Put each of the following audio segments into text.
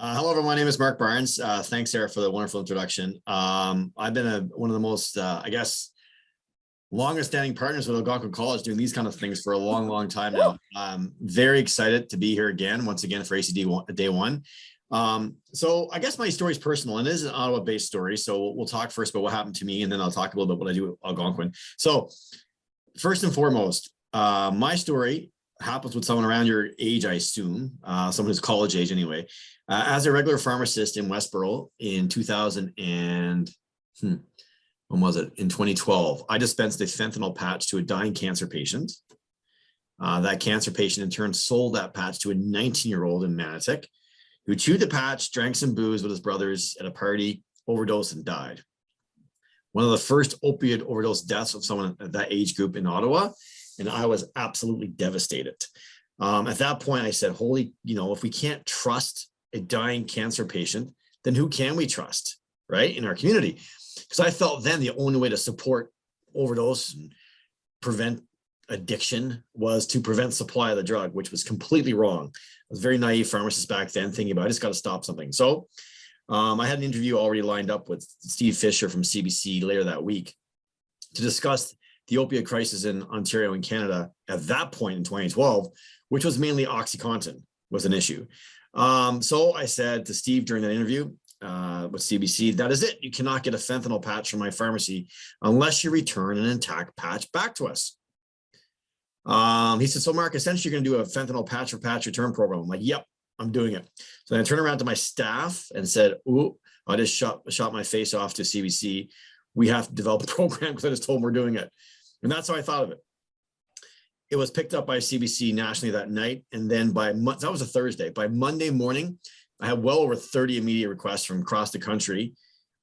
Hello, everyone. My name is Mark Barnes. Thanks, Sarah, for the wonderful introduction. I've been one of the most, longest standing partners with Algonquin College doing these kind of things for a long, long time now. I'm very excited to be here once again for ACD Day One. So I guess my story is personal and it is an Ottawa-based story. So we'll talk first about what happened to me, and then I'll talk a little bit what I do at Algonquin. So first and foremost, my story happens with someone around your age, I assume, someone who's college age anyway. As a regular pharmacist in Westboro in 2012, I dispensed a fentanyl patch to a dying cancer patient. That cancer patient in turn sold that patch to a 19-year-old in Manotick who chewed the patch, drank some booze with his brothers at a party, overdosed, and died. One of the first opioid overdose deaths of someone at that age group in Ottawa, and I was absolutely devastated. At that point, I said, if we can't trust a dying cancer patient, then who can we trust, right, in our community? Because I felt then the only way to support overdose and prevent addiction was to prevent supply of the drug, which was completely wrong. I was a very naive pharmacist back then, thinking about, I just got to stop something. So I had an interview already lined up with Steve Fisher from CBC later that week to discuss the opioid crisis in Ontario and Canada at that point in 2012, which was mainly OxyContin was an issue. So I said to Steve during that interview with CBC, that is it. You cannot get a fentanyl patch from my pharmacy unless you return an intact patch back to us. He said, so Mark, essentially you're going to do a fentanyl patch for patch return program. I'm like, yep, I'm doing it. So then I turned around to my staff and said, ooh, I just shot my face off to CBC. We have to develop a program because I just told them we're doing it. And that's how I thought of it. It was picked up by CBC nationally that night. And then that was a Thursday. By Monday morning, I had well over 30 immediate requests from across the country,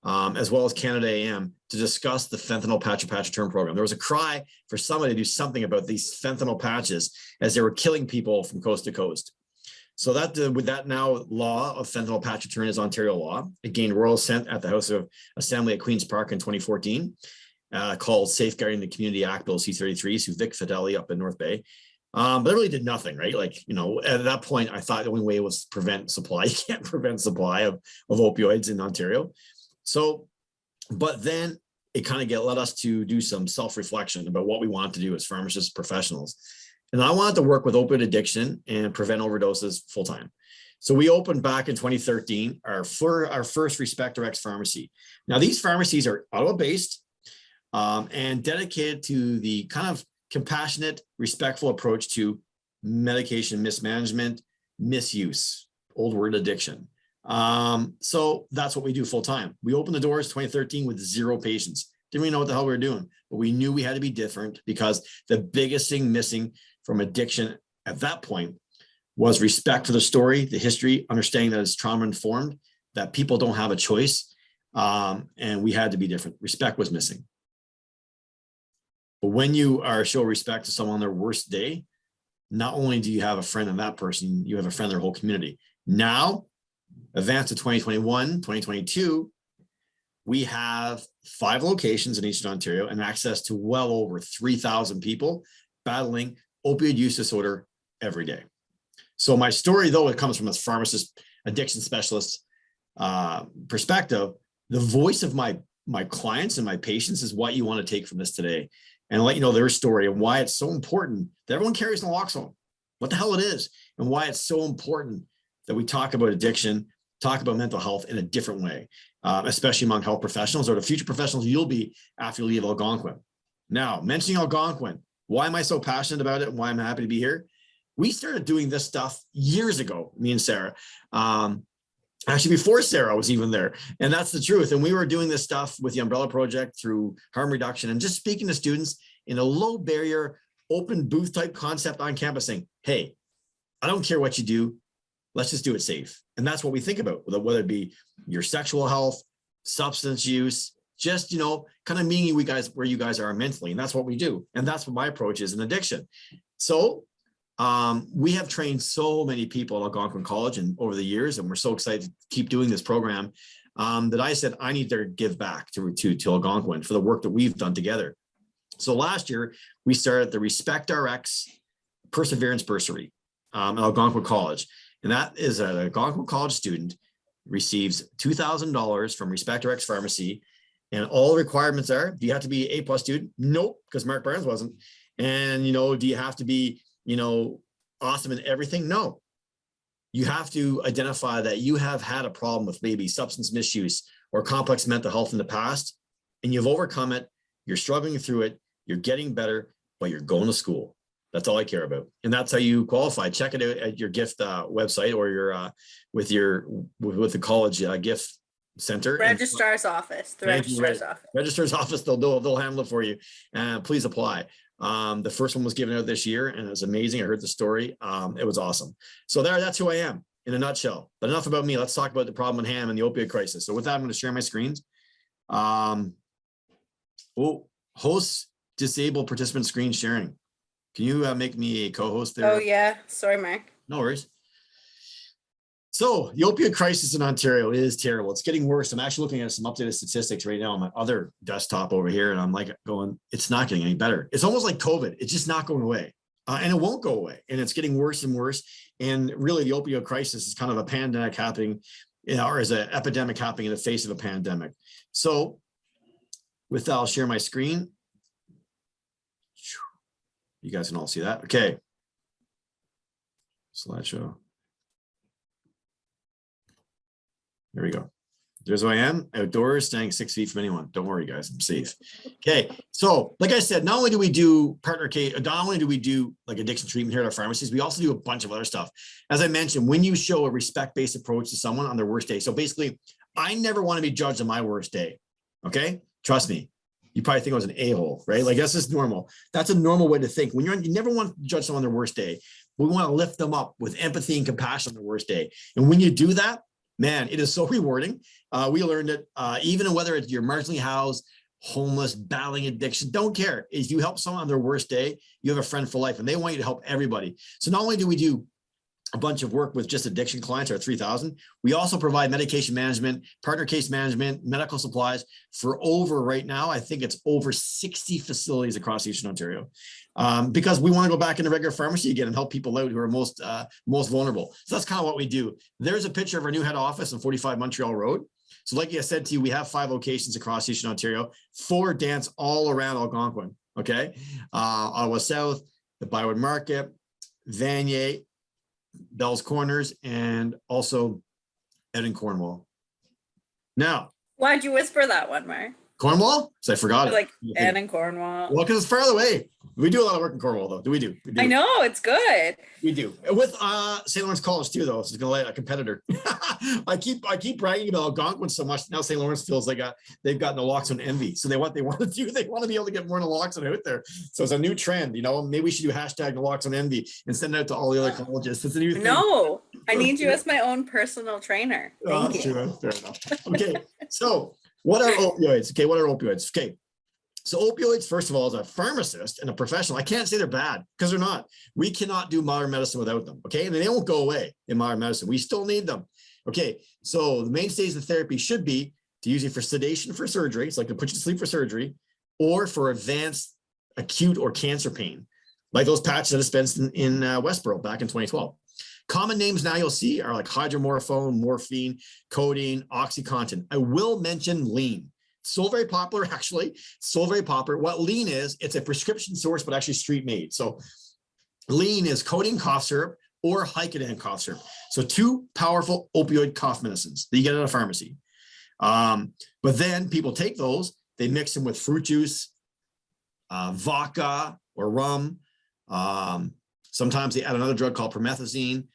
as well as Canada AM, to discuss the fentanyl patch return program. There was a cry for somebody to do something about these fentanyl patches as they were killing people from coast to coast. So that with that now law of fentanyl patch return is Ontario law. It gained royal assent at the House of Assembly at Queen's Park in 2014. Called Safeguarding the Community Act, Bill C-33, so Vic Fideli up in North Bay. But it really did nothing, right? At that point, I thought the only way was to prevent supply. You can't prevent supply of opioids in Ontario. So, but then it kind of led us to do some self-reflection about what we want to do as pharmacists, professionals. And I wanted to work with opioid addiction and prevent overdoses full-time. So we opened back in 2013, our first Respect Rx pharmacy. Now, these pharmacies are Ottawa-based, and dedicated to the kind of compassionate, respectful approach to medication mismanagement, misuse, old word addiction. So that's what we do full time. We opened the doors 2013 with 0 patients. Didn't really know what the hell we were doing, but we knew we had to be different because the biggest thing missing from addiction at that point was respect for the story, the history, understanding that it's trauma informed, that people don't have a choice. And we had to be different. Respect was missing. But when you show respect to someone on their worst day, not only do you have a friend in that person, you have a friend in their whole community. Now, advance to 2021, 2022, we have 5 locations in Eastern Ontario and access to well over 3,000 people battling opioid use disorder every day. So my story, though, it comes from a pharmacist, addiction specialist perspective. The voice of my clients and my patients is what you want to take from this today, and let you know their story and why it's so important that everyone carries naloxone, what the hell it is, and why it's so important that we talk about addiction, talk about mental health in a different way, especially among health professionals or the future professionals you'll be after you leave Algonquin. Now, mentioning Algonquin, why am I so passionate about it and why I'm happy to be here? We started doing this stuff years ago, me and Sarah. Actually, before Sarah was even there. And that's the truth. And we were doing this stuff with the Umbrella Project through harm reduction and just speaking to students in a low barrier, open booth type concept on campus saying, hey, I don't care what you do. Let's just do it safe. And that's what we think about, whether it be your sexual health, substance use, just, kind of meeting you guys where you guys are mentally. And that's what we do. And that's what my approach is in addiction. So we have trained so many people at Algonquin College and over the years, and we're so excited to keep doing this program that I said, I need to give back to Algonquin for the work that we've done together. So last year, we started the Respect Rx Perseverance Bursary at Algonquin College. And that is an Algonquin College student receives $2,000 from RespectRx Pharmacy. And all the requirements are, do you have to be A+ student? Nope, because Mark Barnes wasn't. And, do you have to be, awesome in everything? No. You have to identify that you have had a problem with maybe substance misuse or complex mental health in the past, and you've overcome it. You're struggling through it. You're getting better, but you're going to school. That's all I care about. And that's how you qualify. Check it out at your gift website or your with the college gift center. Registrar's office. The registrar's office. Registrar's office. They'll handle it for you. Please apply. The first one was given out this year, and it was amazing. I heard the story. It was awesome. So that's who I am in a nutshell. But enough about me. Let's talk about the problem at hand and the opioid crisis. So with that, I'm going to share my screens. Host disable participant screen sharing. Can you make me a co-host there? Oh yeah, sorry, Mark. No worries. So the opioid crisis in Ontario is terrible. It's getting worse. I'm actually looking at some updated statistics right now on my other desktop over here, and I'm like going, it's not getting any better. It's almost like COVID. It's just not going away, and it won't go away. And it's getting worse and worse. And really, the opioid crisis is kind of a pandemic happening, or is an epidemic happening in the face of a pandemic. So with that, I'll share my screen. You guys can all see that. Okay. Slideshow. There we go. There's who I am, outdoors, staying 6 feet from anyone. Don't worry, guys, I'm safe. Okay, so like I said, not only do we do partner case, not only do we do like addiction treatment here at our pharmacies, we also do a bunch of other stuff. As I mentioned, when you show a respect-based approach to someone on their worst day, so basically, I never want to be judged on my worst day, okay? Trust me. You probably think I was an a-hole, right? Like that's just normal. That's a normal way to think. When you never want to judge someone on their worst day. We want to lift them up with empathy and compassion on their worst day. And when you do that, man, it is so rewarding. We learned it, even whether it's you're marginally housed, homeless, battling addiction, don't care. If you help someone on their worst day, you have a friend for life, and they want you to help everybody. So not only do we do a bunch of work with just addiction clients, our 3,000, we also provide medication management, partner case management, medical supplies for right now, I think it's over 60 facilities across Eastern Ontario. Because we want to go back into regular pharmacy again and help people out who are most vulnerable. So that's kind of what we do. There's a picture of our new head office on 45 Montreal Road. So like I said to you, we have 5 locations across Eastern Ontario, 4 dance all around Algonquin, okay? Ottawa South, the Byward Market, Vanier, Bell's Corners, and also out in Cornwall. Now, why'd you whisper that one, Mark? Cornwall? Because I forgot it. Like Ed in Cornwall. Well, because it's farther away. We do a lot of work in Cornwall, though. We do. I know, it's good. We do. With St. Lawrence College, too, though. So it's going to let a competitor. I keep bragging about Algonquin so much. Now St. Lawrence feels like they've got Naloxone envy. So they want to do. They want to be able to get more Naloxone out there. So it's a new trend. Maybe we should do hashtag Naloxone envy and send it out to all the other colleges. It's a new thing. No, I need you as my own personal trainer. Thank you. True. Fair enough. Okay, so what are opioids? Okay, what are opioids? Okay. So opioids, first of all, as a pharmacist and a professional, I can't say they're bad because they're not. We cannot do modern medicine without them, okay? And they won't go away in modern medicine. We still need them. Okay, so the mainstays of therapy should be to use it for sedation for surgery, it's like to put you to sleep for surgery, or for advanced acute or cancer pain, like those patches that are dispensed in Westboro back in 2012. Common names now you'll see are like hydromorphone, morphine, codeine, OxyContin. I will mention lean. So very popular, actually. So very popular. What lean is, it's a prescription source, but actually street made. So lean is codeine cough syrup or Vicodin cough syrup. So 2 powerful opioid cough medicines that you get at a pharmacy. But then people take those, they mix them with fruit juice, vodka or rum. Sometimes they add another drug called promethazine,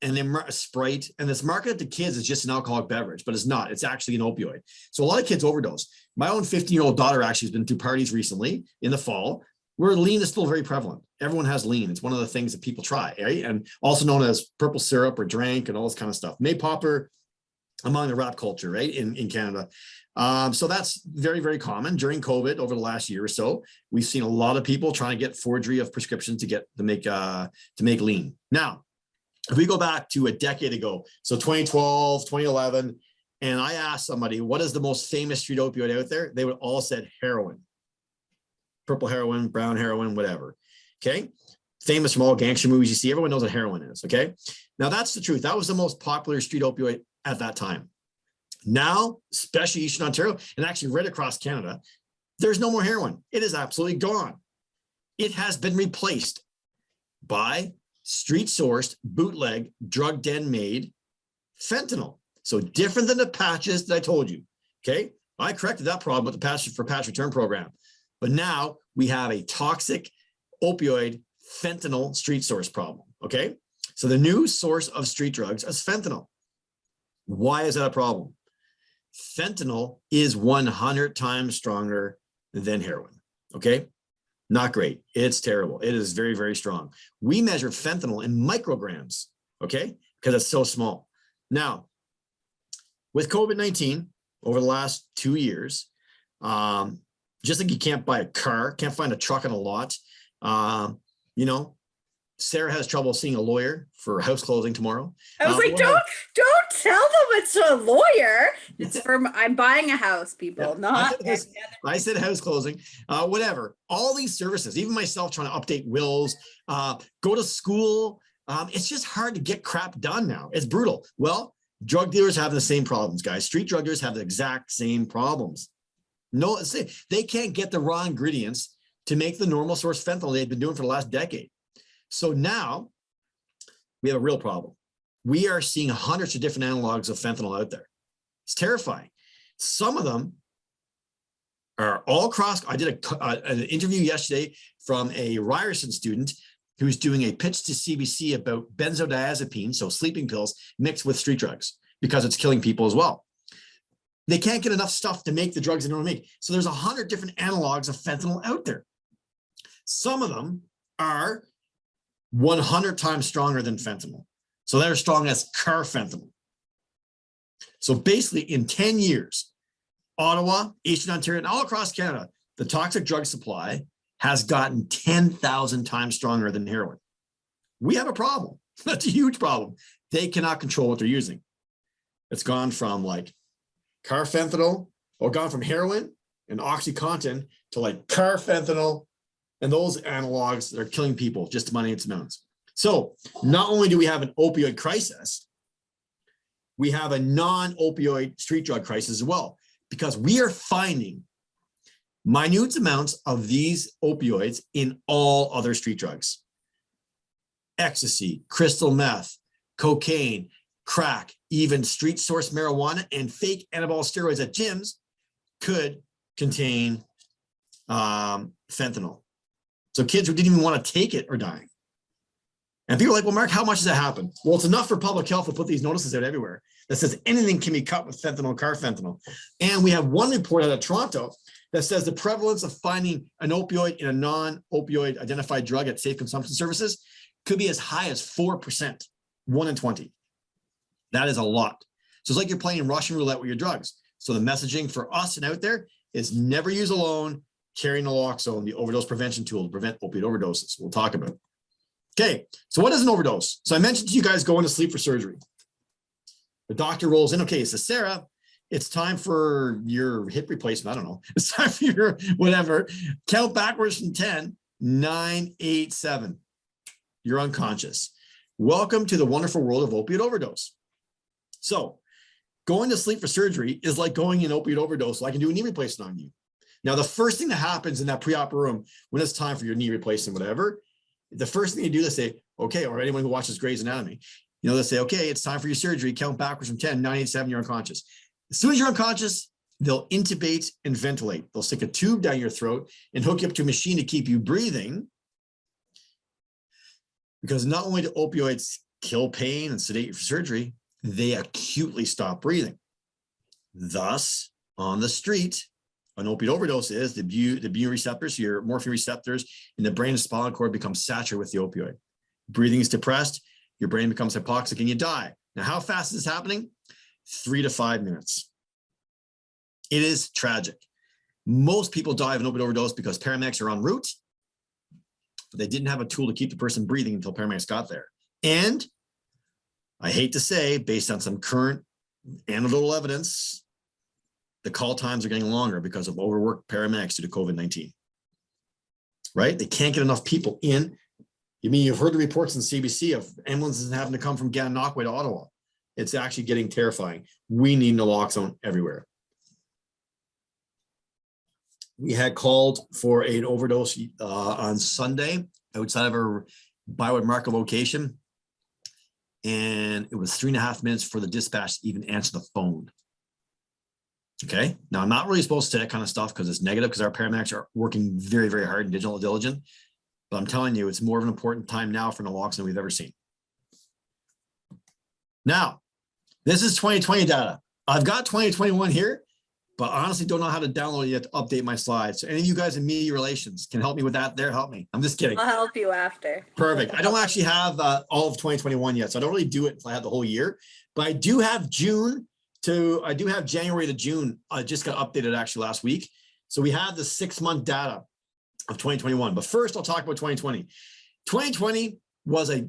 and then Sprite, and it's marketed to kids as just an alcoholic beverage, but it's not. It's actually an opioid. So a lot of kids overdose. My own 15-year-old daughter actually has been to parties recently in the fall where lean is still very prevalent. Everyone has lean. It's one of the things that people try, right? And also known as purple syrup or drink and all this kind of stuff. Made popular among the rap culture, right, in Canada. So that's very, very common. During COVID, over the last year or so, we've seen a lot of people trying to get forgery of prescriptions to make lean. Now, if we go back to a decade ago, so 2012, 2011, and I asked somebody, what is the most famous street opioid out there? They would all said heroin, purple heroin, brown heroin, whatever. Okay. Famous from all gangster movies you see. Everyone knows what heroin is. Okay. Now that's the truth. That was the most popular street opioid at that time. Now, especially Eastern Ontario and actually right across Canada, there's no more heroin. It is absolutely gone. It has been replaced by street-sourced, bootleg, drug den-made fentanyl. So different than the patches that I told you, okay? I corrected that problem with the patch return program. But now we have a toxic opioid fentanyl street source problem, okay? So the new source of street drugs is fentanyl. Why is that a problem? Fentanyl is 100 times stronger than heroin, okay? Not great. It's terrible. It is very, very strong. We measure fentanyl in micrograms, okay? Because it's so small. Now, with COVID-19, over the last 2 years, just like you can't buy a car, can't find a truck on a lot, you know, Sarah has trouble seeing a lawyer for house closing tomorrow. I was like, don't tell them it's a lawyer. It's for I'm buying a house, people. Yeah, I said house closing, whatever. All these services, even myself trying to update wills, go to school. It's just hard to get crap done now. It's brutal. Well, drug dealers have the same problems, guys. Street drug dealers have the exact same problems. No, they can't get the raw ingredients to make the normal source fentanyl they've been doing for the last decade. So now we have a real problem. We are seeing hundreds of different analogs of fentanyl out there. It's terrifying. Some of them are all cross. I did an interview yesterday from a Ryerson student who's doing a pitch to CBC about benzodiazepine, so sleeping pills mixed with street drugs because it's killing people as well. They can't get enough stuff to make the drugs they normally make. So there's 100 different analogs of fentanyl out there. Some of them are 100 times stronger than fentanyl. So they're as strong as carfentanil. So basically in 10 years, Ottawa, Eastern Ontario, and all across Canada, the toxic drug supply has gotten 10,000 times stronger than heroin. We have a problem. That's a huge problem. They cannot control what they're using. It's gone from like carfentanil, or gone from heroin and OxyContin to like carfentanil and those analogs that are killing people just to money its amounts. So not only do we have an opioid crisis, we have a non-opioid street drug crisis as well, because we are finding minute amounts of these opioids in all other street drugs. Ecstasy, crystal meth, cocaine, crack, even street source marijuana and fake anabolic steroids at gyms could contain fentanyl. So kids who didn't even want to take it are dying. And people are like, well, Mark, how much does that happen? Well, it's enough for public health to put these notices out everywhere that says anything can be cut with fentanyl, carfentanil. And we have one report out of Toronto that says the prevalence of finding an opioid in a non-opioid identified drug at safe consumption services could be as high as 4%, 1 in 20. That is a lot. So it's like you're playing Russian roulette with your drugs. So the messaging for us and out there is never use alone, carry naloxone, the overdose prevention tool to prevent opioid overdoses. We'll talk about it. Okay, so what is an overdose? So I mentioned to you guys going to sleep for surgery. The doctor rolls in. Okay, so Sarah, it's time for your hip replacement. I don't know. It's time for your whatever. Count backwards from 10, 9, 8, 7. You're unconscious. Welcome to the wonderful world of opioid overdose. So going to sleep for surgery is like going in opioid overdose, so I can do a knee replacement on you. Now, the first thing that happens in that pre-op room when it's time for your knee replacement, whatever, the first thing you do, they say, okay, or anyone who watches Grey's Anatomy, you know, they say, okay, it's time for your surgery. Count backwards from 10, 9, 8, 7, you're unconscious. As soon as you're unconscious, they'll intubate and ventilate. They'll stick a tube down your throat and hook you up to a machine to keep you breathing. Because not only do opioids kill pain and sedate you for surgery, they acutely stop breathing. Thus, on the street, an opioid overdose is the Bu receptors, your morphine receptors in the brain and spinal cord become saturated with the opioid. Breathing is depressed, your brain becomes hypoxic and you die. Now, how fast is this happening? 3 to 5 minutes. It is tragic. Most people die of an opioid overdose because paramedics are en route, but they didn't have a tool to keep the person breathing until paramedics got there. And I hate to say, based on some current anecdotal evidence, the call times are getting longer because of overworked paramedics due to COVID-19, right? They can't get enough people in. You mean you've heard the reports in CBC of ambulances having to come from Gananoque to Ottawa. It's actually getting terrifying. We need naloxone everywhere. We had called for an overdose on Sunday outside of our Byward Market location. And it was 3.5 minutes for the dispatch to even answer the phone. Okay. Now, I'm not really supposed to say that kind of stuff because it's negative, because our paramedics are working very, very hard and diligent. But I'm telling you, it's more of an important time now for naloxone than we've ever seen. Now, this is 2020 data. I've got 2021 here, but I honestly don't know how to download it yet to update my slides. So any of you guys in media relations can help me with that there, help me. I'm just kidding. I'll help you after. Perfect. I don't actually have all of 2021 yet, so I don't really do it until I have the whole year. But I do have January to June. I just got updated actually last week. So we have the 6-month data of 2021. But first, I'll talk about 2020. 2020 was a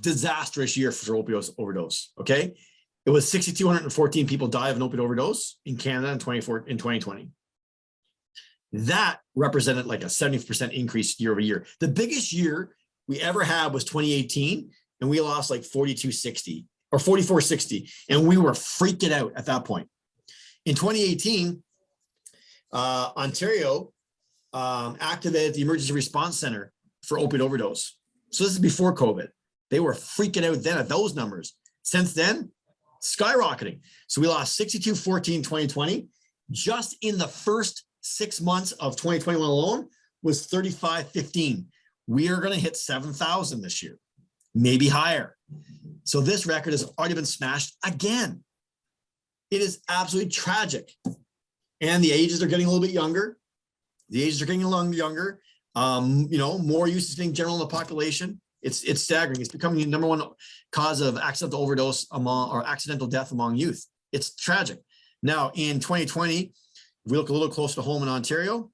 disastrous year for opioid overdose. Okay, it was 6,214 people died of an opioid overdose in Canada in 2020. That represented like a 70% increase year over year. The biggest year we ever had was 2018, and we lost like 4,260 or 4,460, and we were freaking out at that point. In 2018, Ontario activated the Emergency Response Center for opioid overdose. So this is before COVID. They were freaking out then at those numbers. Since then, skyrocketing. So we lost 6,214 in 2020. Just in the first 6 months of 2021 alone was 3,515. We are going to hit 7,000 this year, maybe higher. So this record has already been smashed again. It is absolutely tragic. And the ages are getting a little bit younger. More use is being general in the population. It's staggering. It's becoming the #1 cause of accidental overdose or accidental death among youth. It's tragic. Now, in 2020, if we look a little closer to home in Ontario,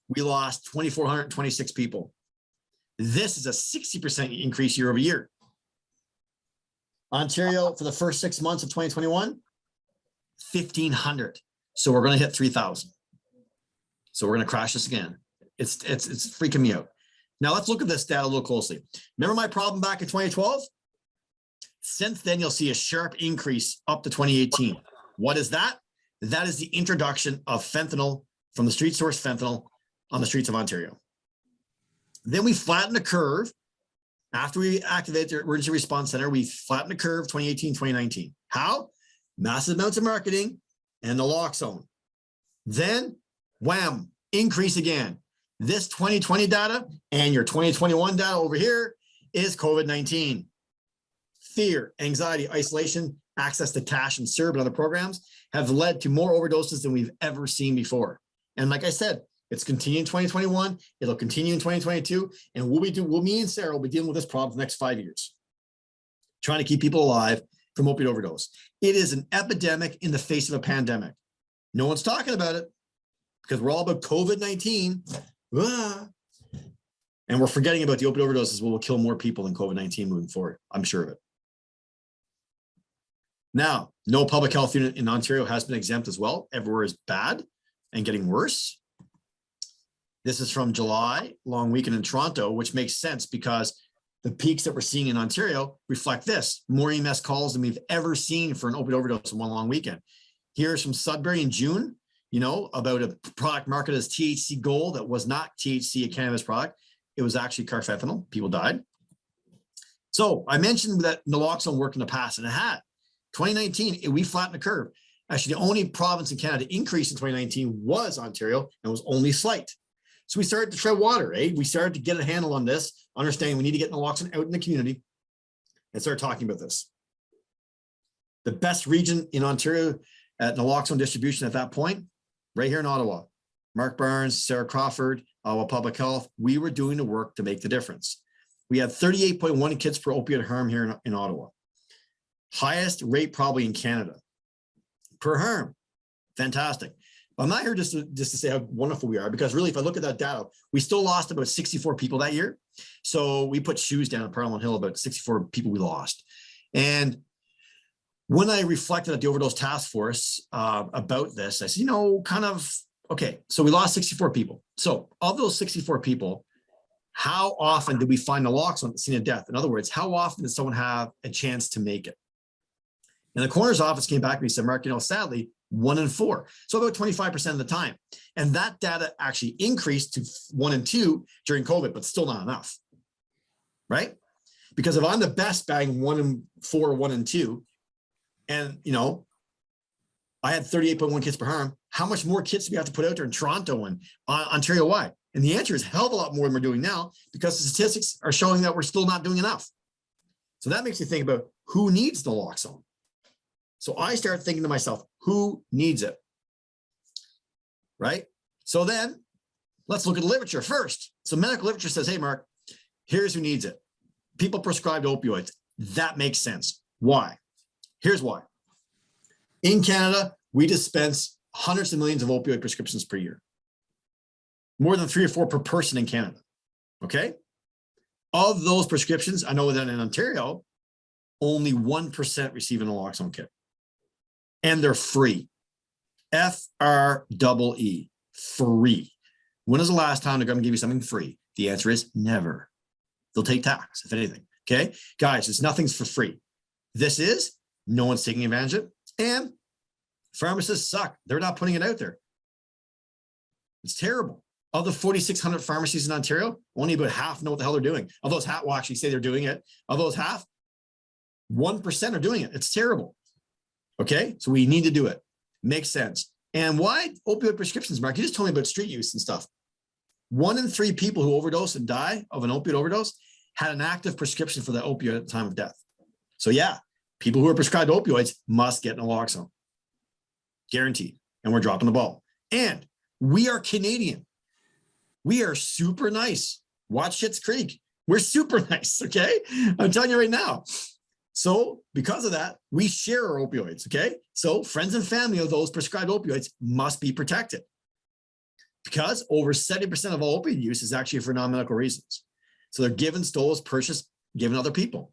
we lost 2,426 people. This is a 60% increase year over year. Ontario, for the first 6 months of 2021, 1,500. So we're going to hit 3,000. So we're going to crash this again. It's freaking me out. Now let's look at this data a little closely. Remember my problem back in 2012? Since then, you'll see a sharp increase up to 2018. What is that? That is the introduction of fentanyl from the street source fentanyl on the streets of Ontario. Then we flattened the curve. After we activated the Emergency Response Center, we flattened the curve 2018, 2019. How? Massive amounts of marketing and naloxone. Then, wham, increase again. This 2020 data and your 2021 data over here is COVID-19. Fear, anxiety, isolation, access to cash and CERB and other programs have led to more overdoses than we've ever seen before. And like I said, it's continuing in 2021. It'll continue in 2022. And me and Sarah will be dealing with this problem for the next 5 years, trying to keep people alive from opioid overdose. It is an epidemic in the face of a pandemic. No one's talking about it because we're all about COVID-19. And we're forgetting about the opioid overdoses will kill more people than COVID-19 moving forward. I'm sure of it. Now, no public health unit in Ontario has been exempt as well. Everywhere is bad and getting worse. This is from July, long weekend in Toronto, which makes sense because the peaks that we're seeing in Ontario reflect this. More EMS calls than we've ever seen for an opioid overdose in one long weekend. Here's from Sudbury in June, about a product marketed as THC Gold that was not THC, a cannabis product. It was actually carfentanil. People died. So I mentioned that naloxone worked in the past, and it had. 2019, we flattened the curve. Actually, the only province in Canada to increase in 2019 was Ontario, and was only slight. So we started to tread water, eh? We started to get a handle on this, understanding we need to get naloxone out in the community and start talking about this. The best region in Ontario at naloxone distribution at that point, right here in Ottawa. Mark Barnes, Sarah Crawford, Ottawa Public Health, we were doing the work to make the difference. We had 38.1 kids per opiate harm here in Ottawa. Highest rate probably in Canada. Per harm, fantastic. But I'm not here just to say how wonderful we are, because really, if I look at that data, we still lost about 64 people that year. So we put shoes down at Parliament Hill, about 64 people we lost. And when I reflected at the Overdose Task Force about this, I said, okay, so we lost 64 people. So of those 64 people, how often did we find naloxone at the scene of death? In other words, how often did someone have a chance to make it? And the coroner's office came back and he said, Mark, sadly, 1 in 4. So about 25% of the time. And that data actually increased to 1 in 2 during COVID, but still not enough, right? Because if I'm the best bagging 1 in 4, 1 in 2, and, I had 38.1 kits per harm, how much more kits do we have to put out there in Toronto and Ontario-wide? And the answer is a hell of a lot more than we're doing now, because the statistics are showing that we're still not doing enough. So that makes me think about who needs naloxone. So I start thinking to myself, who needs it? Right? So then let's look at the literature first. So medical literature says, hey, Mark, here's who needs it. People prescribed opioids. That makes sense. Why? Here's why. In Canada, we dispense hundreds of millions of opioid prescriptions per year. More than 3 or 4 per person in Canada. Okay? Of those prescriptions, I know that in Ontario, only 1% receive an naloxone kit. And they're free. FREE, free. When is the last time they're going to give you something free? The answer is never. They'll take tax, if anything. Okay? Guys, it's nothing's for free. This is, no one's taking advantage of it. And pharmacists suck. They're not putting it out there. It's terrible. Of the 4,600 pharmacies in Ontario, only about half know what the hell they're doing. Of those half will actually say they're doing it. Of those half, 1% are doing it. It's terrible. Okay, so we need to do it. Makes sense. And why opioid prescriptions, Mark? You just told me about street use and stuff. 1 in 3 people who overdose and die of an opioid overdose had an active prescription for the opioid at the time of death. So yeah, people who are prescribed opioids must get naloxone. Guaranteed. And we're dropping the ball. And we are Canadian. We are super nice. Watch Schitt's Creek. We're super nice, okay? I'm telling you right now. So because of that, we share our opioids, okay? So friends and family of those prescribed opioids must be protected, because over 70% of all opioid use is actually for non-medical reasons. So they're given, stolen, purchased, given other people.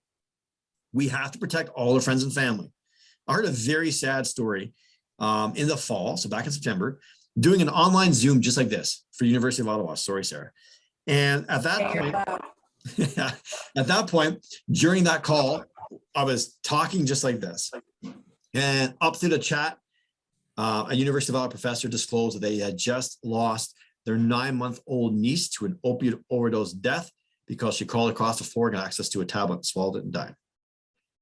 We have to protect all our friends and family. I heard a very sad story in the fall, so back in September, doing an online Zoom just like this for University of Ottawa. Sorry, Sarah. And at that point, during that call, I was talking just like this. And up through the chat, a University of Ottawa professor disclosed that they had just lost their 9-month-old niece to an opioid overdose death because she called across the floor and got access to a tablet, swallowed it, and died.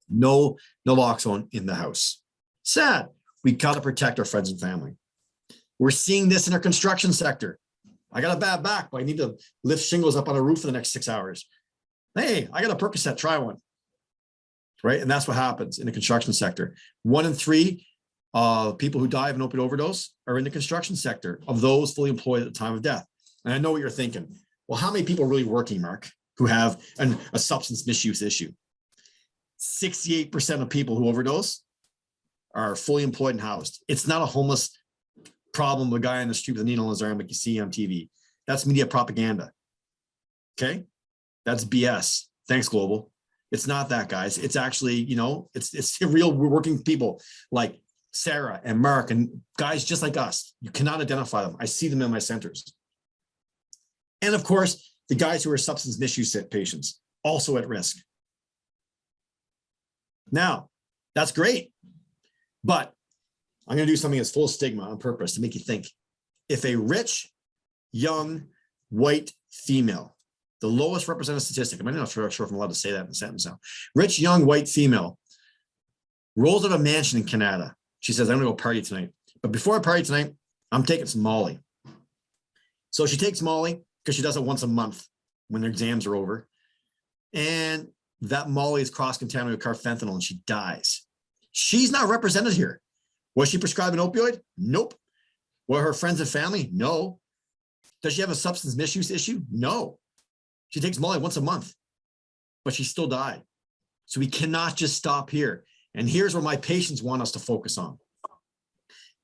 No naloxone in the house. Sad. We got to protect our friends and family. We're seeing this in our construction sector. I got a bad back, but I need to lift shingles up on a roof for the next 6 hours. Hey, I got a Percocet, try one. Right? And that's what happens in the construction sector. 1 in 3 people who die of an opioid overdose are in the construction sector, of those fully employed at the time of death. And I know what you're thinking. Well, how many people are really working, Mark, who have a substance misuse issue? 68% of people who overdose are fully employed and housed. It's not a homeless problem, a guy on the street with a needle in his arm like you see on TV. That's media propaganda. Okay? That's BS. Thanks, Global. It's not that, guys. It's actually, it's real working people like Sarah and Mark and guys just like us. You cannot identify them. I see them in my centers. And of course, the guys who are substance misuse patients, also at risk. Now, that's great. But I'm going to do something that's full of stigma on purpose to make you think. If a rich, young, white female, the lowest represented statistic, I'm not sure if I'm allowed to say that in a sentence now, rich, young, white female rolls out of a mansion in Canada. She says, I'm going to go party tonight. But before I party tonight, I'm taking some Molly. So she takes Molly because she does it once a month when their exams are over. And that Molly is cross-contaminated with carfentanil and she dies. She's not represented here. Was she prescribed an opioid? Nope. Were her friends and family? No. Does she have a substance misuse issue? No. She takes Molly once a month, but she still died. So we cannot just stop here. And here's where my patients want us to focus on.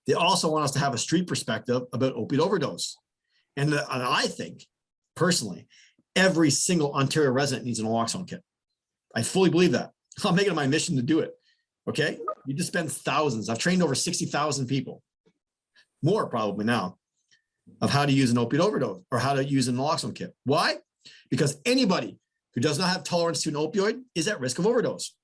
They also want us to have a street perspective about opioid overdose. And I think, personally, every single Ontario resident needs an naloxone kit. I fully believe that. I'll make it my mission to do it. Okay? You dispense thousands. I've trained over 60,000 people, more probably now, of how to use an opioid overdose or how to use a naloxone kit. Why? Because anybody who does not have tolerance to an opioid is at risk of overdose.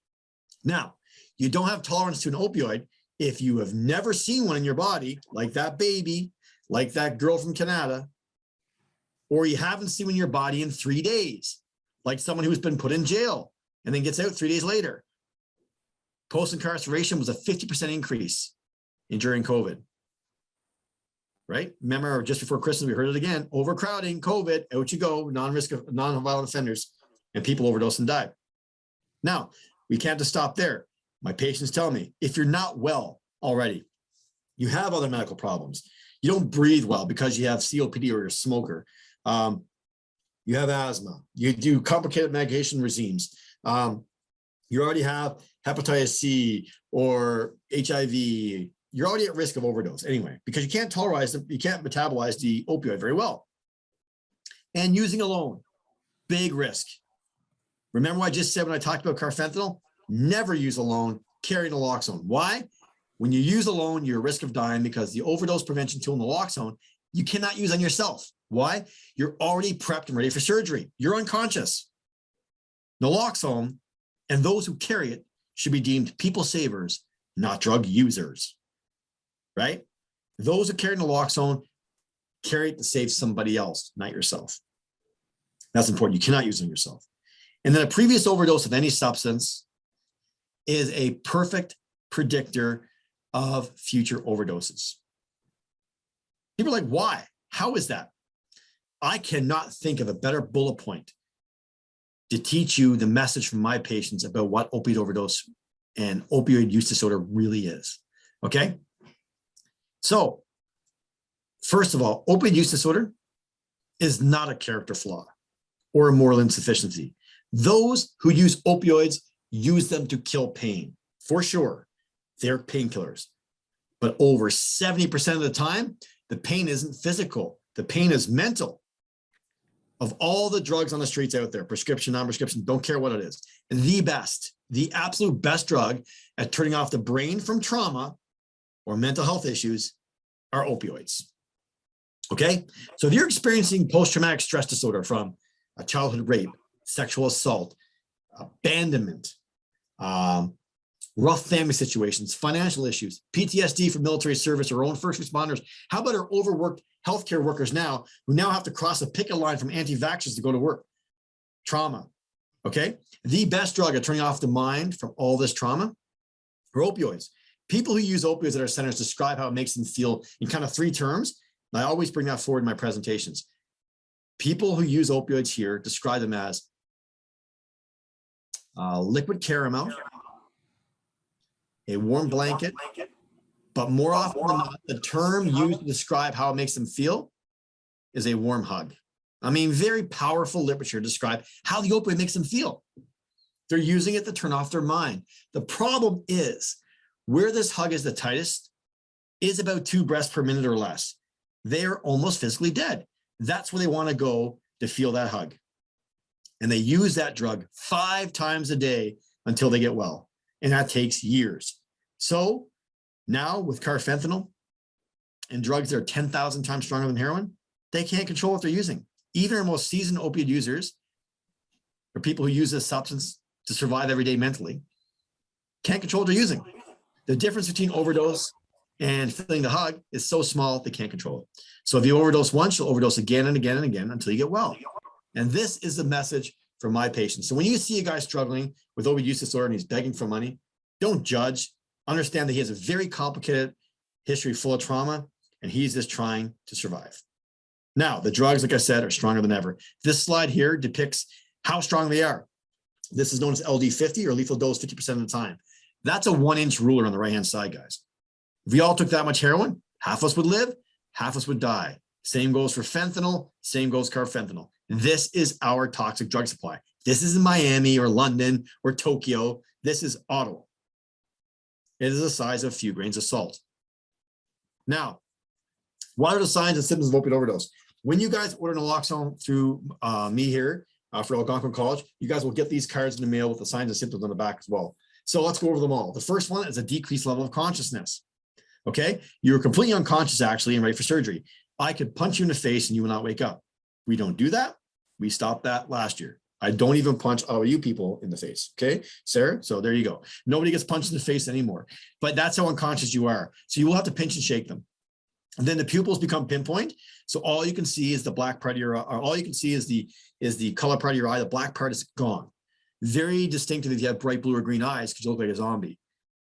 Now, you don't have tolerance to an opioid if you have never seen one in your body, like that baby, like that girl from Canada, or you haven't seen one in your body in 3 days, like someone who's been put in jail and then gets out 3 days later. Post-incarceration was a 50% increase during COVID, right? Remember, just before Christmas, we heard it again, overcrowding, COVID, out you go, non-violent offenders, and people overdose and die. Now, we can't just stop there. My patients tell me, if you're not well already, you have other medical problems, you don't breathe well because you have COPD or you're a smoker, you have asthma, you do complicated medication regimes, you already have hepatitis C or HIV, you're already at risk of overdose anyway, because you can't metabolize the opioid very well. And using alone, big risk. Remember what I just said when I talked about carfentanil? Never use alone, carry naloxone. Why? When you use alone, you're at risk of dying because the overdose prevention tool naloxone, you cannot use on yourself. Why? You're already prepped and ready for surgery. You're unconscious. Naloxone and those who carry it should be deemed people savers, not drug users, right? Those who carry naloxone carry it to save somebody else, not yourself. That's important. You cannot use it on yourself. And then a previous overdose of any substance is a perfect predictor of future overdoses. People are like, why? How is that? I cannot think of a better bullet point to teach you the message from my patients about what opioid overdose and opioid use disorder really is. Okay? So, first of all, opioid use disorder is not a character flaw or a moral insufficiency. Those who use opioids use them to kill pain, for sure. They're painkillers. But over 70% of the time, the pain isn't physical. The pain is mental. Of all the drugs on the streets out there, prescription, non-prescription, don't care what it is, the best, the absolute best drug at turning off the brain from trauma or mental health issues are opioids. Okay? So if you're experiencing post-traumatic stress disorder from a childhood rape, sexual assault, abandonment, rough family situations, financial issues, PTSD from military service or own first responders. How about our overworked healthcare workers now who now have to cross a picket line from anti-vaxxers to go to work? Trauma, okay? The best drug at turning off the mind from all this trauma are opioids. People who use opioids at our centers describe how it makes them feel in kind of 3 terms. And I always bring that forward in my presentations. People who use opioids here describe them as liquid caramel, a warm blanket, but more often than not, the term used to describe how it makes them feel is a warm hug. I mean, very powerful literature to describe how the opioid makes them feel. They're using it to turn off their mind. The problem is where this hug is the tightest is about 2 breaths per minute or less. They are almost physically dead. That's where they want to go to feel that hug. And they use that drug 5 times a day until they get well. And that takes years. So now with carfentanil and drugs that are 10,000 times stronger than heroin, they can't control what they're using. Even our most seasoned opioid users, or people who use this substance to survive every day mentally, can't control what they're using. The difference between overdose and feeling the hug is so small, they can't control it. So if you overdose once, you'll overdose again and again and again until you get well. And this is the message for my patients. So when you see a guy struggling with opioid use disorder and he's begging for money, don't judge. Understand that he has a very complicated history full of trauma, and he's just trying to survive. Now, the drugs, like I said, are stronger than ever. This slide here depicts how strong they are. This is known as LD50 or lethal dose 50% of the time. That's a 1-inch ruler on the right-hand side, guys. If we all took that much heroin, half of us would live, half of us would die. Same goes for fentanyl, same goes carfentanil. This is our toxic drug supply. This isn't Miami or London or Tokyo. This is Ottawa. It is the size of a few grains of salt. Now, what are the signs and symptoms of opioid overdose? When you guys order naloxone through me here for Algonquin College, you guys will get these cards in the mail with the signs and symptoms on the back as well. So let's go over them all. The first one is a decreased level of consciousness. Okay, you're completely unconscious actually and ready for surgery. I could punch you in the face and you will not wake up. We don't do that. We stopped that last year. I don't even punch all of you people in the face. Okay, Sarah? So there you go. Nobody gets punched in the face anymore. But that's how unconscious you are. So you will have to pinch and shake them. And then the pupils become pinpoint. So all you can see is the black part of your eye, or all you can see is the color part of your eye. The black part is gone. Very distinctive if you have bright blue or green eyes, because you look like a zombie.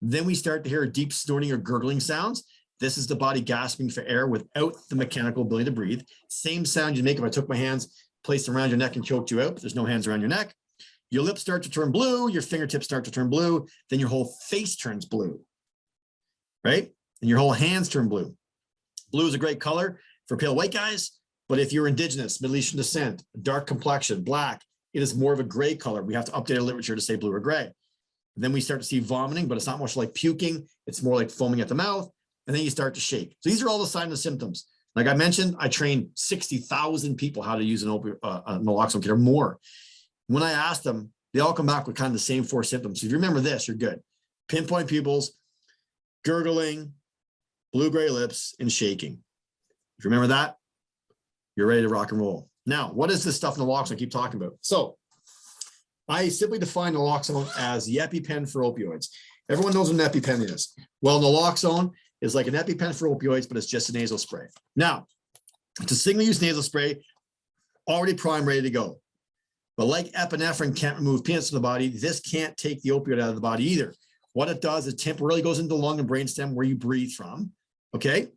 Then we start to hear deep snorting or gurgling sounds. This is the body gasping for air without the mechanical ability to breathe. Same sound you make if I took my hands, placed them around your neck and choked you out, but there's no hands around your neck. Your lips start to turn blue, your fingertips start to turn blue, then your whole face turns blue, right? And your whole hands turn blue. Blue is a great color for pale white guys, but if you're indigenous, Middle Eastern descent, dark complexion, black, it is more of a gray color. We have to update our literature to say blue or gray. Then we start to see vomiting, but it's not much like puking. It's more like foaming at the mouth. And then you start to shake. So these are all the signs and symptoms. Like I mentioned, I trained 60,000 people how to use a naloxone kit or more. When I asked them, they all come back with kind of the same 4 symptoms. So if you remember this, you're good. Pinpoint pupils, gurgling, blue-gray lips, and shaking. If you remember that, you're ready to rock and roll. Now, what is this stuff naloxone I keep talking about? So I simply define naloxone as the EpiPen for opioids. Everyone knows what an EpiPen is. Well, naloxone is like an EpiPen for opioids, but it's just a nasal spray. Now, it's a single-use nasal spray, already primed, ready to go. But like epinephrine can't remove peanuts from the body, this can't take the opioid out of the body either. What it does, it temporarily goes into the lung and brainstem where you breathe from, okay?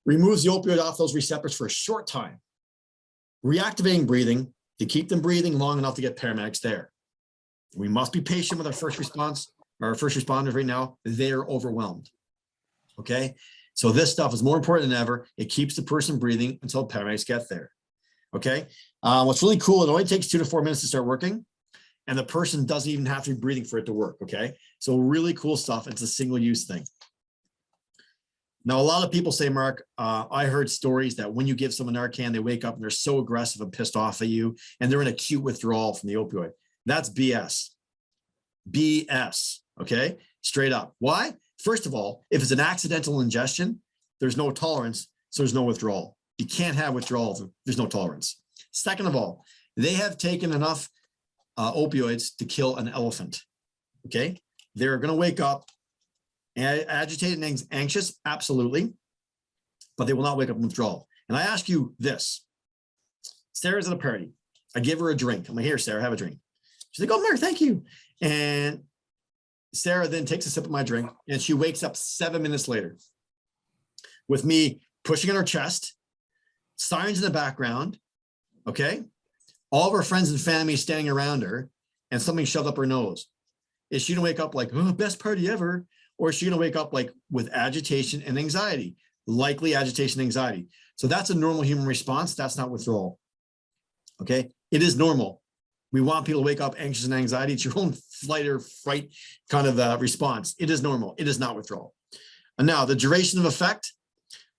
Removes the opioid off those receptors for a short time, reactivating breathing to keep them breathing long enough to get paramedics there. We must be patient with our first response, our first responders right now. They're overwhelmed. Okay, so this stuff is more important than ever. It keeps the person breathing until paramedics get there. Okay, what's really cool, it only takes 2 to 4 minutes to start working, and the person doesn't even have to be breathing for it to work. Okay, so really cool stuff. It's a single-use thing. Now, a lot of people say, Mark, I heard stories that when you give someone Narcan, they wake up and they're so aggressive and pissed off at you, and they're in acute withdrawal from the opioid. That's BS. BS, okay? Straight up. Why? First of all, if it's an accidental ingestion, there's no tolerance, so there's no withdrawal. You can't have withdrawal if there's no tolerance. Second of all, they have taken enough opioids to kill an elephant, okay? They're gonna wake up agitated and anxious, absolutely, but they will not wake up in withdrawal. And I ask you this, Sarah's at a party. I give her a drink. I'm like, here, Sarah, have a drink. She's like, oh, Mark, thank you. And Sarah then takes a sip of my drink and she wakes up 7 minutes later with me pushing on her chest, sirens in the background, okay? All of her friends and family standing around her and something shoved up her nose. Is she gonna wake up like, oh, best party ever? Or is she gonna wake up like with agitation and anxiety? Likely agitation and anxiety. So that's a normal human response. That's not withdrawal, okay? It is normal. We want people to wake up anxious and anxiety. It's your own flight or fright kind of response. It is normal. It is not withdrawal. And now the duration of effect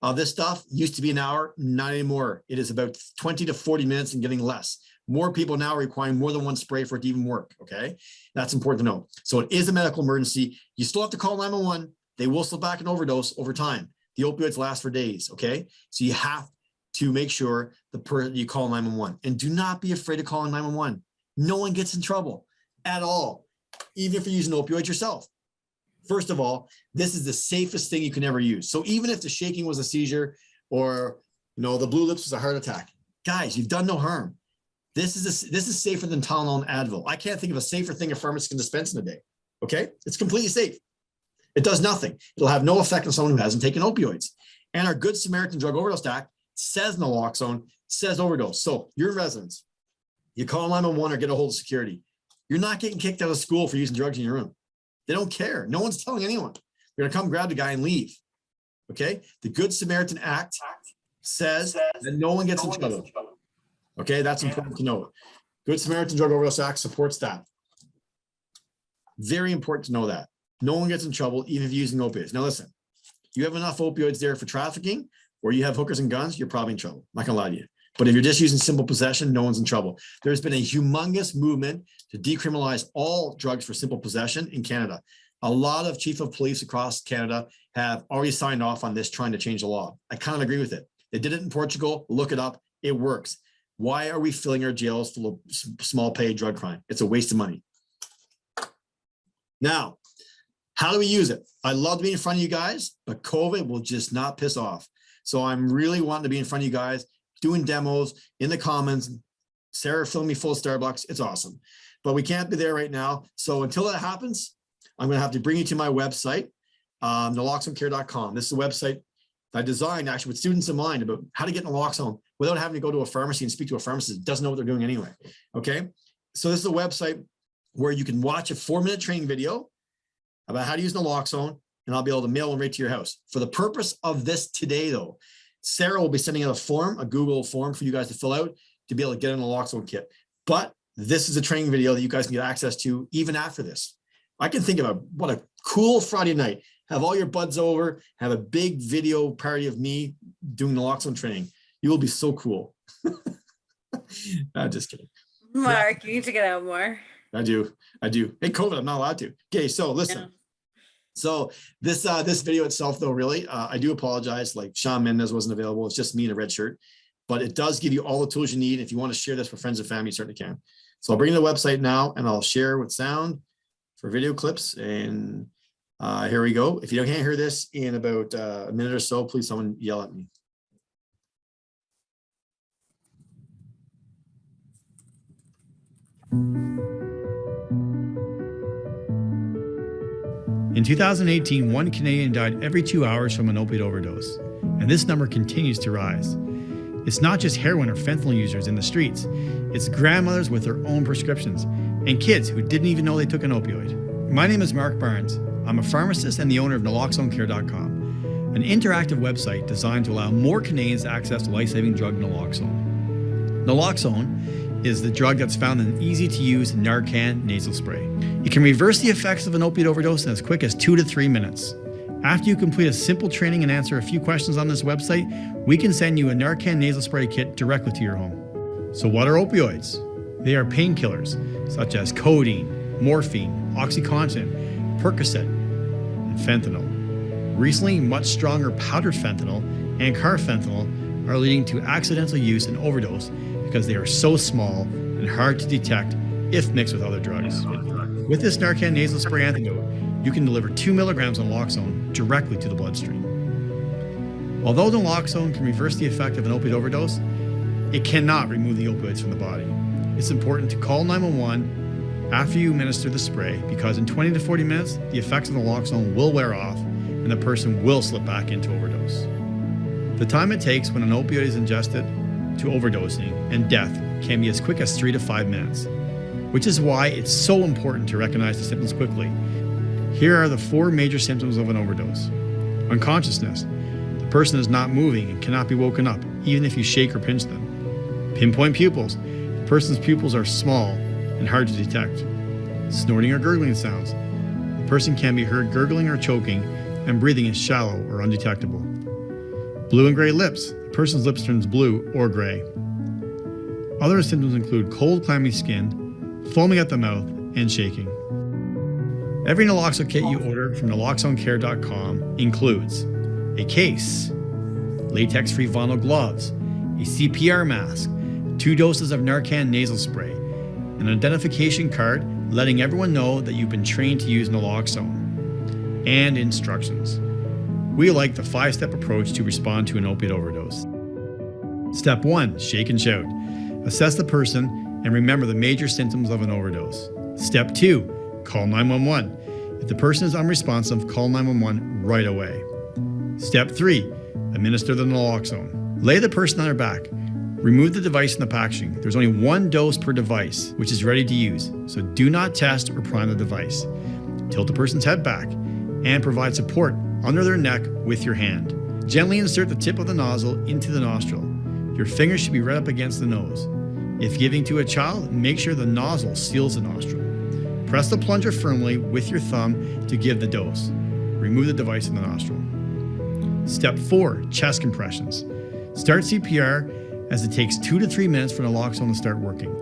of this stuff used to be an hour, not anymore. It is about 20 to 40 minutes and getting less. More people now require more than one spray for it to even work, okay? That's important to know. So it is a medical emergency. You still have to call 911. They will slip back and overdose over time. The opioids last for days, okay? So you have to make sure you call 911. And do not be afraid of calling 911. No one gets in trouble at all, even if you're using opioids yourself. First of all, this is the safest thing you can ever use. So even if the shaking was a seizure or the blue lips was a heart attack, guys, you've done no harm. This is safer than Tylenol and Advil. I can't think of a safer thing a pharmacist can dispense in a day. Okay, it's completely safe. It does nothing. It'll have no effect on someone who hasn't taken opioids. And our Good Samaritan Drug Overdose Act says naloxone, says overdose. So you're in residence. You call 911 or get a hold of security. You're not getting kicked out of school for using drugs in your room. They don't care. No one's telling anyone. They're gonna come grab the guy and leave. Okay? The Good Samaritan Act says that no one gets in trouble. Okay, that's important to know. Good Samaritan Drug Overdose Act supports that. Very important to know that. No one gets in trouble, even if you're using opioids. Now listen, you have enough opioids there for trafficking, or you have hookers and guns, you're probably in trouble. I'm not gonna lie to you. But if you're just using simple possession, no one's in trouble. There's been a humongous movement to decriminalize all drugs for simple possession in Canada. A lot of chief of police across Canada have already signed off on this, trying to change the law. I kind of agree with it. They did it in Portugal. Look it up. It works. Why are we filling our jails full of small pay drug crime? It's a waste of money. Now, how do we use it? I love to be in front of you guys, but COVID will just not piss off. So I'm really wanting to be in front of you guys, doing demos in the comments. Sarah filmed me full of Starbucks. It's awesome, but we can't be there right now. So until that happens, I'm going to have to bring you to my website, naloxonecare.com. This is a website I designed actually with students in mind about how to get naloxone without having to go to a pharmacy and speak to a pharmacist that doesn't know what they're doing anyway. Okay. So this is a website where you can watch a 4-minute training video about how to use naloxone, and I'll be able to mail them right to your house. For the purpose of this today though, Sarah will be sending out a form, a Google form for you guys to fill out to be able to get a naloxone kit. But this is a training video that you guys can get access to even after this. I can think of what a cool Friday night. Have all your buds over, have a big video party of me doing naloxone training. You will be so cool. I'm just kidding. Mark, you need to get out more. I do. Hey, COVID, I'm not allowed to. Okay, so listen. Yeah. So this video itself, though, really, I do apologize. Like Shawn Mendes wasn't available. It's just me in a red shirt, but it does give you all the tools you need. If you want to share this with friends and family, you certainly can. So I'll bring you the website now, and I'll share with sound for video clips. And here we go. If you can't hear this in about a minute or so, please someone yell at me. In 2018, 1 Canadian died every 2 hours from an opiate overdose, and this number continues to rise. It's not just heroin or fentanyl users in the streets, it's grandmothers with their own prescriptions, and kids who didn't even know they took an opioid. My name is Mark Barnes. I'm a pharmacist and the owner of NaloxoneCare.com, an interactive website designed to allow more Canadians access to life-saving drug naloxone. Naloxone is the drug that's found in an easy-to-use Narcan nasal spray. It can reverse the effects of an opiate overdose in as quick as 2 to 3 minutes. After you complete a simple training and answer a few questions on this website, we can send you a Narcan nasal spray kit directly to your home. So what are opioids? They are painkillers such as codeine, morphine, OxyContin, Percocet, and fentanyl. Recently, much stronger powdered fentanyl and carfentanil are leading to accidental use and overdose because they are so small and hard to detect if mixed with other drugs. With this Narcan nasal spray antidote, you can deliver 2 milligrams of naloxone directly to the bloodstream. Although naloxone can reverse the effect of an opioid overdose, it cannot remove the opioids from the body. It's important to call 911 after you administer the spray because in 20 to 40 minutes, the effects of naloxone will wear off and the person will slip back into overdose. The time it takes when an opioid is ingested to overdosing and death can be as quick as 3 to 5 minutes, which is why it's so important to recognize the symptoms quickly. Here are the 4 major symptoms of an overdose. Unconsciousness. The person is not moving and cannot be woken up, even if you shake or pinch them. Pinpoint pupils. The person's pupils are small and hard to detect. Snorting or gurgling sounds. The person can be heard gurgling or choking, and breathing is shallow or undetectable. Blue and gray lips. The person's lips turns blue or gray. Other symptoms include cold, clammy skin, foaming at the mouth, and shaking. Every naloxone kit you order from naloxonecare.com includes a case, latex-free vinyl gloves, a CPR mask, 2 doses of Narcan nasal spray, an identification card letting everyone know that you've been trained to use naloxone, and instructions. We like the 5-step approach to respond to an opiate overdose. Step 1, shake and shout. Assess the person and remember the major symptoms of an overdose. Step 2, call 911. If the person is unresponsive, call 911 right away. Step 3, administer the naloxone. Lay the person on their back. Remove the device from the packaging. There's only 1 dose per device, which is ready to use, so do not test or prime the device. Tilt the person's head back and provide support under their neck with your hand. Gently insert the tip of the nozzle into the nostril. Your fingers should be right up against the nose. If giving to a child, make sure the nozzle seals the nostril. Press the plunger firmly with your thumb to give the dose. Remove the device from the nostril. Step 4, chest compressions. Start CPR as it takes 2 to 3 minutes for naloxone to start working.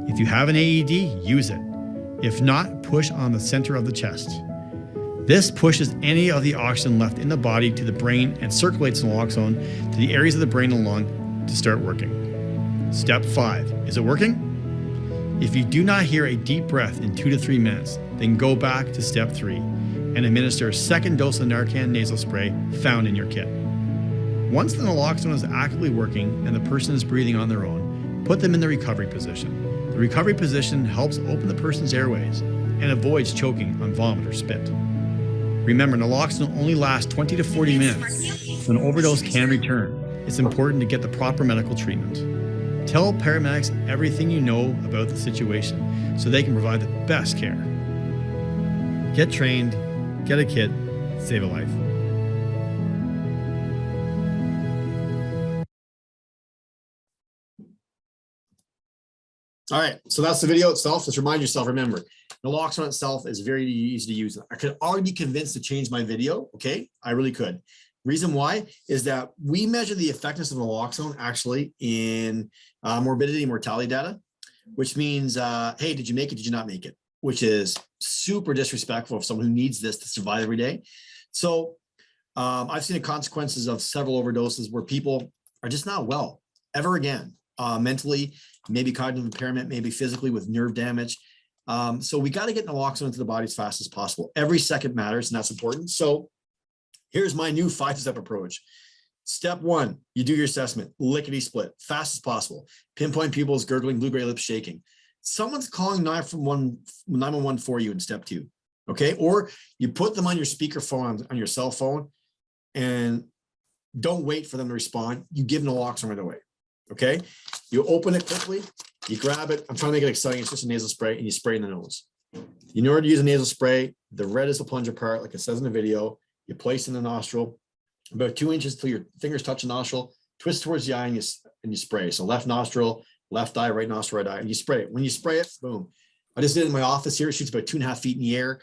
If you have an AED, use it. If not, push on the center of the chest. This pushes any of the oxygen left in the body to the brain and circulates naloxone to the areas of the brain and lung to start working. Step 5. Is it working? If you do not hear a deep breath in 2 to 3 minutes, then go back to step 3 and administer a second dose of Narcan nasal spray found in your kit. Once the naloxone is actively working and the person is breathing on their own, put them in the recovery position. The recovery position helps open the person's airways and avoids choking on vomit or spit. Remember, naloxone only lasts 20 to 40 minutes, so an overdose can return. It's important to get the proper medical treatment. Tell paramedics everything you know about the situation so they can provide the best care. Get trained, get a kit, save a life. All right, so that's the video itself. Just remind yourself, remember, naloxone itself is very easy to use. I could already be convinced to change my video, okay? I really could. Reason why is that we measure the effectiveness of naloxone actually in morbidity and mortality data, which means, hey, did you make it, did you not make it? Which is super disrespectful of someone who needs this to survive every day. So I've seen the consequences of several overdoses where people are just not well ever again, mentally, maybe cognitive impairment, maybe physically with nerve damage. So we got to get naloxone into the body as fast as possible. Every second matters, and that's important. So here's my new 5-step approach. Step 1, you do your assessment, lickety split, fast as possible. Pinpoint pupils, gurgling, blue-gray lips, shaking. Someone's calling 911 for you in step 2, okay? Or you put them on your speakerphone on your cell phone and don't wait for them to respond. You give naloxone right away, okay? You open it quickly, you grab it. I'm trying to make it exciting. It's just a nasal spray and you spray in the nose. In order to use a nasal spray, the red is the plunger part, like it says in the video. You place in the nostril about 2 inches till your fingers touch the nostril, twist towards the eye and you spray. So left nostril, left eye, right nostril, right eye, and you spray it. When you spray it, boom. I just did it in my office here. It shoots about 2.5 feet in the air.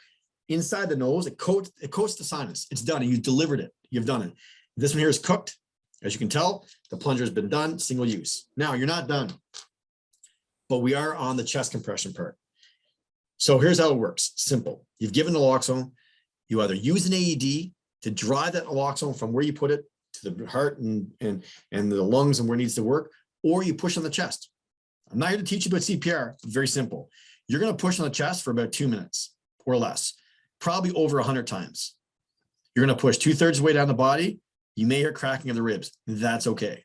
Inside the nose, it coats the sinus. It's done, and you delivered it. You've done it. This one here is cooked. As you can tell, the plunger has been done, single use. Now, you're not done, but we are on the chest compression part. So here's how it works. Simple. You've given naloxone. You either use an AED to drive that naloxone from where you put it to the heart and the lungs and where it needs to work, or you push on the chest. I'm not here to teach you about CPR. It's very simple. You're going to push on the chest for about 2 minutes or less, probably over 100 times. You're going to push 2/3 of the way down the body. You may hear cracking of the ribs. That's okay.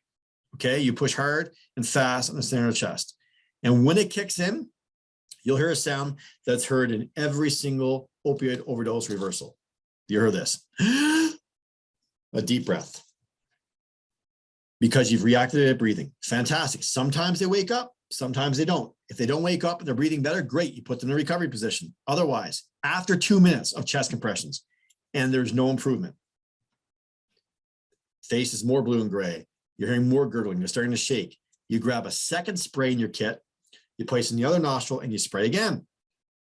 Okay. You push hard and fast on the center of the chest. And when it kicks in, you'll hear a sound that's heard in every single opioid overdose reversal. You heard this. A deep breath. Because you've reactivated breathing. Fantastic. Sometimes they wake up, sometimes they don't. If they don't wake up and they're breathing better, great. You put them in a recovery position. Otherwise, after 2 minutes of chest compressions and there's no improvement, face is more blue and gray. You're hearing more gurgling. You're starting to shake. You grab a second spray in your kit, you place in the other nostril and you spray again.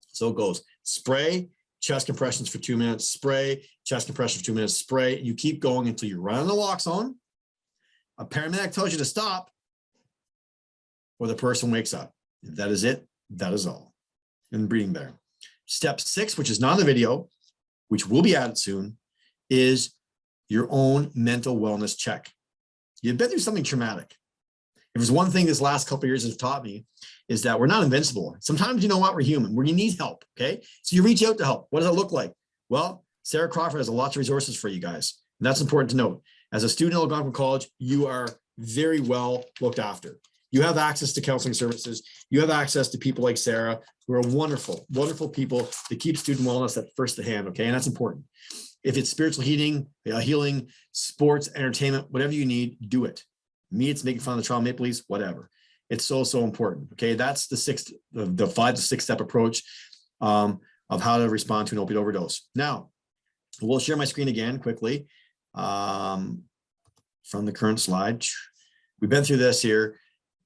So it goes spray, chest compressions for 2 minutes, spray, chest compressions for 2 minutes, spray. You keep going until you run on naloxone. A paramedic tells you to stop, or the person wakes up. That is it. That is all. And breathing better. Step 6, which is not in the video, which will be added soon, is your own mental wellness check. You've been through something traumatic. If there's one thing this last couple of years has taught me, is that we're not invincible. Sometimes, you know what, we're human, where you need help, okay? So you reach out to help. What does it look like? Well, Sarah Crawford has lots of resources for you guys. And that's important to note. As a student at Algonquin College, you are very well looked after. You have access to counseling services. You have access to people like Sarah, who are wonderful, wonderful people to keep student wellness at first hand, okay? And that's important. If it's spiritual healing, sports, entertainment, whatever you need, do it. Me, it's making fun of the Toronto Maple Leafs, whatever. It's so important, okay? That's the 5 to 6 step approach of how to respond to an opioid overdose. Now, we'll share my screen again quickly from the current slide. We've been through this here.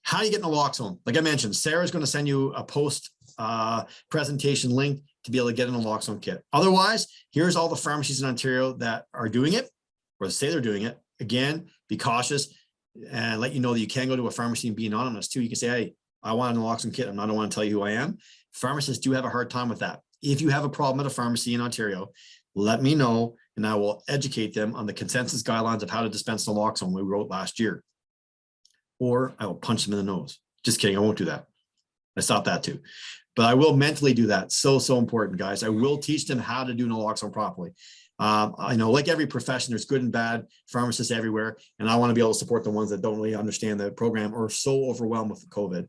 How do you get naloxone? Like I mentioned, Sarah's going to send you a post presentation link to be able to get a naloxone kit. Otherwise, here's all the pharmacies in Ontario that are doing it or say they're doing it. Again, be cautious and let you know that you can go to a pharmacy and be anonymous too. You can say, hey, I want a naloxone kit. I don't want to tell you who I am. Pharmacists do have a hard time with that. If you have a problem at a pharmacy in Ontario, let me know and I will educate them on the consensus guidelines of how to dispense naloxone we wrote last year. or I will punch them in the nose. Just kidding. I won't do that. I stopped that too. But I will mentally do that. So important, guys. I will teach them how to do naloxone properly. I know, like every profession, there's good and bad pharmacists everywhere. And I want to be able to support the ones that don't really understand the program or are so overwhelmed with COVID.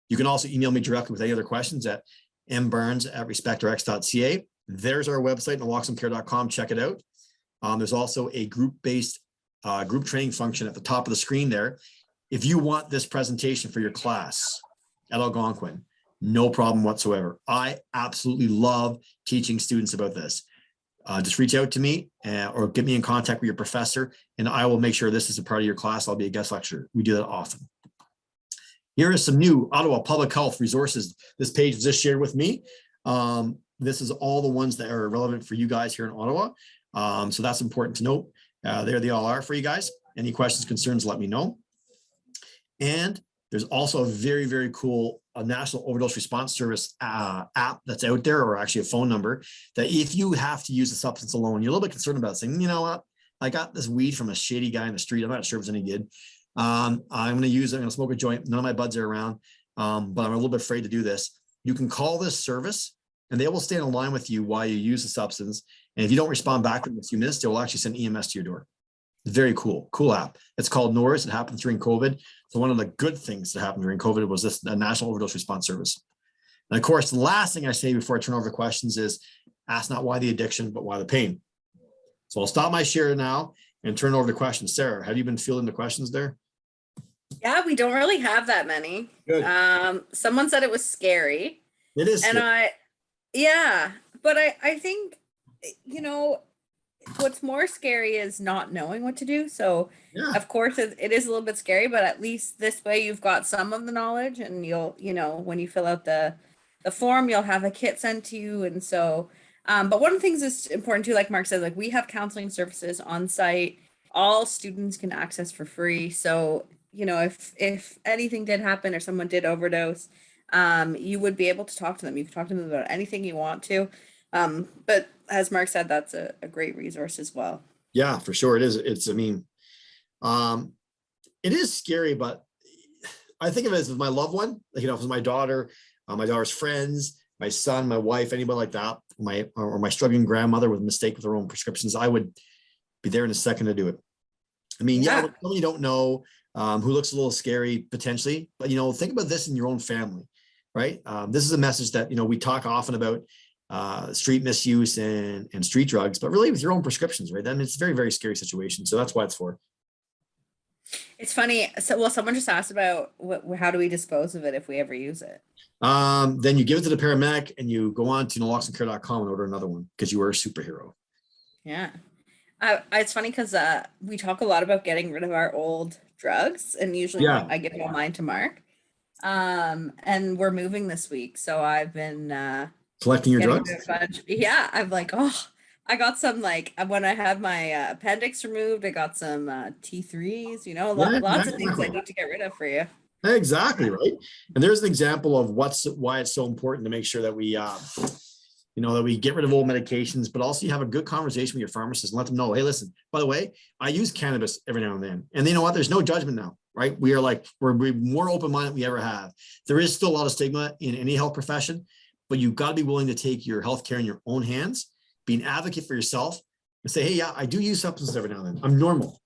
You can also email me directly with any other questions at mburns@respectrx.ca. There's our website, naloxonecare.com. Check it out. There's also a group-based group training function at the top of the screen there. If you want this presentation for your class at Algonquin, no problem whatsoever. I absolutely love teaching students about this. Just reach out to me or get me in contact with your professor, and I will make sure this is a part of your class. I'll be a guest lecturer. We do that often. Here is some new Ottawa public health resources. This page was just shared with me. This is all the ones that are relevant for you guys here in Ottawa. So that's important to note. There they all are for you guys. Any questions, concerns, let me know. And there's also a very cool National Overdose Response Service app that's out there, or actually a phone number, that if you have to use a substance alone, you're a little bit concerned about saying, you know what, I got this weed from a shady guy in the street. I'm not sure if it's any good. I'm going to use it. I'm going to smoke a joint. None of my buds are around, but I'm a little bit afraid to do this. You can call this service and they will stay in line with you while you use the substance. And if you don't respond back in a few minutes, they will actually send EMS to your door. Very cool app. It's called NORS. It happened during COVID. So one of the good things that happened during COVID was this National Overdose Response Service. And of course, the last thing I say before I turn over the questions is ask not why the addiction, but why the pain. So I'll stop my share now and turn over the questions. Sarah, have you been fielding the questions there? Yeah, we don't really have that many. Good. Someone said it was scary. It is. And scary. but I think, what's more scary is not knowing what to do. So Yeah. of course it is a little bit scary, but at least this way you've got some of the knowledge, and you'll, when you fill out the form, you'll have a kit sent to you. And so, but one of the things that's important too, like Mark said, like we have counseling services on site, all students can access for free. So, if anything did happen or someone did overdose, you would be able to talk to them. You can talk to them about anything you want to. But as Mark said, that's a great resource as well. Yeah, for sure. It is. It is scary, but I think of it as my loved one, if it's my daughter, my daughter's friends, my son, my wife, anybody like that, or my struggling grandmother with a mistake with her own prescriptions, I would be there in a second to do it. I mean, yeah, someone you don't know, who looks a little scary potentially, but think about this in your own family, right? This is a message that, we talk often about street misuse and street drugs, but really with your own prescriptions, right? Then it's a very scary situation. So that's why it's for. It's funny. So, someone just asked about how do we dispose of it if we ever use it? Then you give it to the paramedic and you go on to naloxonecare.com and order another one because you are a superhero. Yeah. It's funny because we talk a lot about getting rid of our old drugs, and usually I give all mine to Mark. And we're moving this week, so I've been collecting your drugs. Yeah, I'm like, I got some, like when I had my appendix removed, I got some T3s. Lots of things I need to get rid of for you. Exactly right. And there's an example of why it's so important to make sure that we that we get rid of old medications, but also you have a good conversation with your pharmacist and let them know, hey, listen, by the way, I use cannabis every now and then. And you know what? There's no judgment now, right? We're more open-minded than we ever have. There is still a lot of stigma in any health profession, but you've got to be willing to take your healthcare in your own hands, be an advocate for yourself, and say, hey, yeah, I do use substances every now and then. I'm normal,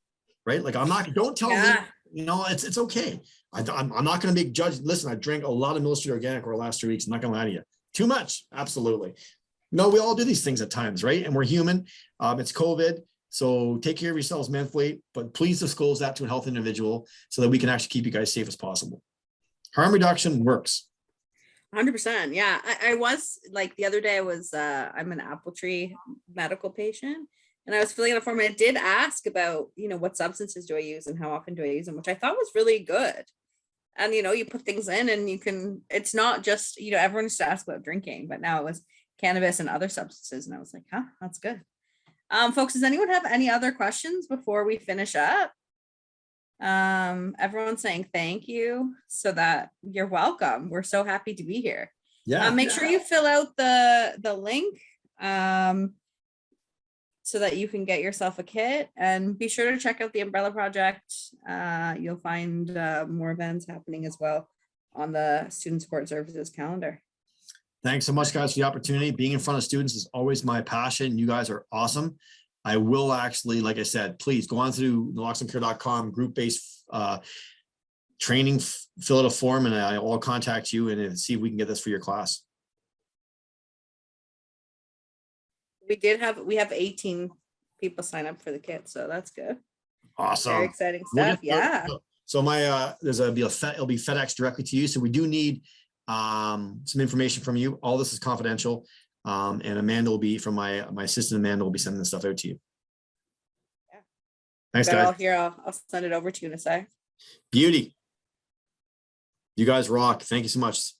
right? Like don't tell me, it's okay. I'm not going to make judge. Listen, I drank a lot of Mill Street Organic over the last 3 weeks. I'm not going to lie to you. Too much. Absolutely. No, we all do these things at times, right? And we're human. It's COVID. So take care of yourselves mentally, but please disclose that to a health individual so that we can actually keep you guys safe as possible. Harm reduction works. 100%. Yeah. I was like the other day I'm an Apple Tree medical patient, and I was filling out a form, and it did ask about, what substances do I use and how often do I use them, which I thought was really good. And, you put things in and it's not just, everyone used to ask about drinking, but now it was cannabis and other substances. And I was like, that's good. Folks, does anyone have any other questions before we finish up? Everyone's saying thank you, so that you're welcome. We're so happy to be here. Make sure you fill out the link. so that you can get yourself a kit, and be sure to check out the Umbrella Project. You'll find more events happening as well on the Student Support Services calendar. Thanks so much, guys, for the opportunity. Being in front of students is always my passion. You guys are awesome. I will actually, like I said, please go on to naloxonecare.com, group-based training, fill out a form, and I will contact you and see if we can get this for your class. We have 18 people sign up for the kit, so that's good. Awesome. Very exciting We'll stuff. Yeah. So my it'll be FedEx directly to you. So we do need some information from you. All this is confidential. And Amanda will be, from my assistant Amanda will be sending this stuff out to you. Yeah. Thanks, Got it all guys. here. I'll send it over to you in a sec. Beauty. You guys rock. Thank you so much.